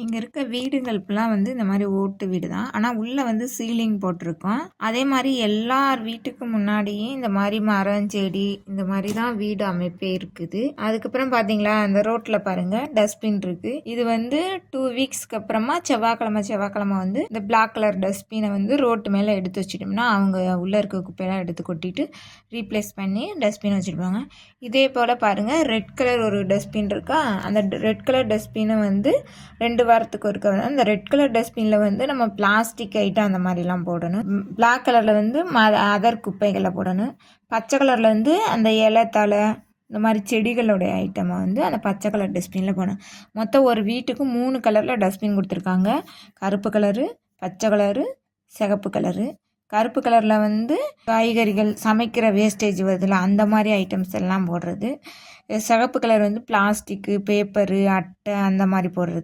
இங்கே இருக்க வீடுகளுக்கெல்லாம் இந்த மாதிரி ஓட்டு வீடு தான். ஆனால் உள்ளே சீலிங் போட்டிருக்கோம். அதே மாதிரி எல்லார் வீட்டுக்கு முன்னாடியும் இந்த மாதிரி மரம் செடி இந்த மாதிரி தான் வீடு அமைப்பே இருக்குது. அதுக்கப்புறம் பார்த்தீங்களா அந்த ரோட்டில் பாருங்கள் டஸ்ட்பின் இருக்குது. இது 2 வீக்ஸ்க்கு அப்புறமா செவ்வாய்க்கிழமை இந்த பிளாக் கலர் டஸ்ட்பினை ரோட்டு மேலே எடுத்து வச்சுட்டோம்னா அவங்க உள்ளே இருக்க குப்பையெல்லாம் எடுத்து கொட்டிட்டு ரீப்ளேஸ் பண்ணி டஸ்ட்பின் வச்சுருப்பாங்க. இதே போல் பாருங்கள் ரெட் கலர் ஒரு டஸ்ட்பின் இருக்கா. அந்த ரெட் கலர் டஸ்ட்பினை 2 வாரத்துக்கு ஒருக்க அந்த ரெட் கலர் டஸ்ட்பினில் நம்ம பிளாஸ்டிக் ஐட்டம் அந்த மாதிரிலாம் போடணும். பிளாக் கலரில் அதர் குப்பைகளை போடணும். பச்சை கலரில் அந்த இலை தலை இந்த மாதிரி செடிகளுடைய ஐட்டமை அந்த பச்சை கலர் டஸ்ட்பினில் போடணும். மொத்தம் ஒரு வீட்டுக்கு 3 கலரில் டஸ்ட்பின் கொடுத்துருக்காங்க. கருப்பு கலரு, பச்சை கலரு, சிகப்பு கலரு. கருப்பு கலரில் காய்கறிகள் சமைக்கிற வேஸ்டேஜ் வருதுல அந்த மாதிரி ஐட்டம்ஸ் எல்லாம் போடுறது. சிகப்பு கலர் பிளாஸ்டிக்கு, பேப்பரு, அட்டை அந்த மாதிரி போடுறது.